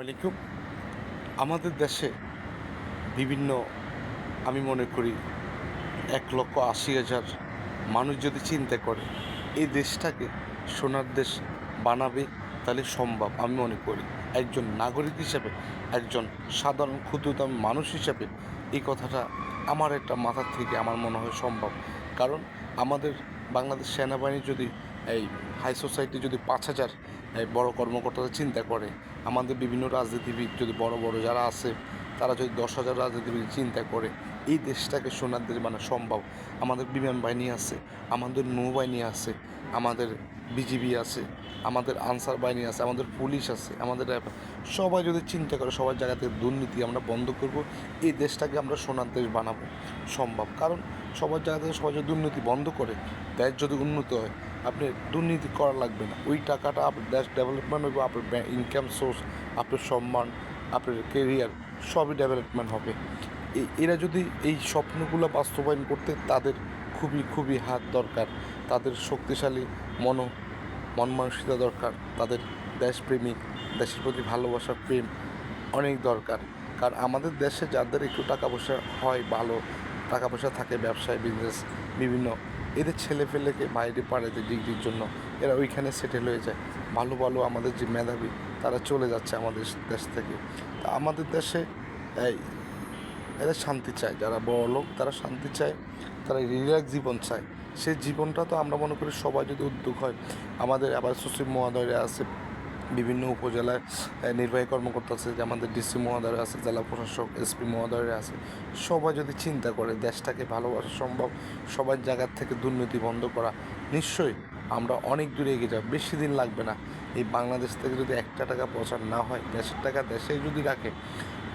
আলাইকুম। আমাদের দেশে বিভিন্ন আমি মনে করি 1,80,000 মানুষ যদি চিন্তা করে এই দেশটাকে সোনার দেশ বানাবে, তাহলে সম্ভব। আমি মনে করি একজন নাগরিক হিসেবে, একজন সাধারণ ক্ষুদ্রতম মানুষ হিসেবে এই কথাটা আমার একটা মাথার থেকে আমার মনে হয় সম্ভব। কারণ আমাদের বাংলাদেশ সেনাবাহিনী যদি এই হাই সোসাইটি যদি 5,000 বড় কর্মকর্তারা চিন্তা করে, আমাদের বিভিন্ন রাজনীতিবিদ যদি বড় বড় যারা আছে তারা যদি 10,000 রাজনীতিবিদ চিন্তা করে, এই দেশটাকে সোনার দেশ বানানো সম্ভব। আমাদের বিমান বাহিনী আছে, আমাদের নৌবাহিনী আছে, আমাদের বিজিবি আছে, আমাদের আনসার বাহিনী আছে, আমাদের পুলিশ আছে, আমাদের সবাই যদি চিন্তা করে, সবার জায়গা থেকে দুর্নীতি আমরা বন্ধ করব, এই দেশটাকে আমরা সোনার দেশ বানাবো সম্ভব। কারণ সবার জায়গা থেকে সবাই যদি দুর্নীতি বন্ধ করে, দেশ যদি উন্নত হয়, আপনি দুর্নীতি করা লাগবে না। ওই টাকাটা আপনার দেশ ডেভেলপমেন্ট হবে, আপনার ইনকাম সোর্স, আপনার সম্মান, আপনার কেরিয়ার সবই ডেভেলপমেন্ট হবে। এরা যদি এই স্বপ্নগুলো বাস্তবায়ন করতে, তাদের খুবই খুবই হাত দরকার, তাদের শক্তিশালী মন মানসিকতা দরকার, তাদের দেশপ্রেমিক, দেশের প্রতি ভালোবাসার প্রেম অনেক দরকার। কারণ আমাদের দেশে যাদের একটু টাকা পয়সা হয়, ভালো টাকা পয়সা থাকে, ব্যবসায় বিজনেস বিভিন্ন, এদের ছেলেপেলেকে বাইরে পাঠাতে ডিগ্রির জন্য, এরা ওইখানে সেটেল হয়ে যায়। ভালো ভালো আমাদের যে মেধাবী তারা চলে যাচ্ছে আমাদের দেশ থেকে। তা আমাদের দেশে এই এরা শান্তি চায়, যারা বড় লোক তারা শান্তি চায়, তারা রিল্যাক্স জীবন চায়। সেই জীবনটা তো আমরা মনে করি সবাই যদি উদ্যোগ হয়, আমাদের আবার সচিব মহোদয়রা আছে, বিভিন্ন উপজেলায় নির্বাহী কর্মকর্তা আছে, যে আমাদের ডিসি মহোদয় আছে, জেলা প্রশাসক এসপি মহোদয়রা আছে, সবাই যদি চিন্তা করে দেশটাকে ভালোবাসা সম্ভব, সবার জায়গার থেকে দুর্নীতি বন্ধ করা, নিশ্চয়ই আমরা অনেক দূরে এগিয়ে যাব। বেশি দিন লাগবে না। এই বাংলাদেশ থেকে যদি একটা টাকা প্রচার না হয়, দেশের টাকা দেশেই যদি রাখে,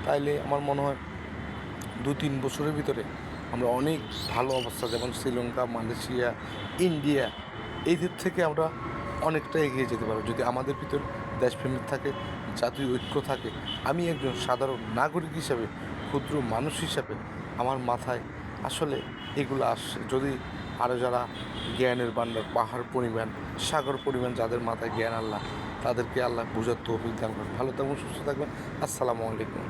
তাইলে আমার মনে হয় 2-3 বছরের ভিতরে আমরা অনেক ভালো অবস্থা, যেমন শ্রীলঙ্কা, মালয়েশিয়া, ইন্ডিয়া, এদের থেকে আমরা অনেকটা এগিয়ে যেতে পারবো যদি আমাদের ভিতর দেশপ্রেমিক থাকে, জাতীয় ঐক্য থাকে। আমি একজন সাধারণ নাগরিক হিসাবে, ক্ষুদ্র মানুষ হিসাবে আমার মাথায় আসলে এগুলো আসছে। যদি আরও যারা জ্ঞানের ভাণ্ডার, পাহাড় পরিমাণ, সাগর পরিমাণ যাদের মাথায় জ্ঞান আল্লাহ, তাদেরকে আল্লাহ বোঝার তৌফিক দান করেন। ভালো থাকবেন, সুস্থ থাকবেন। আসসালামু আলাইকুম।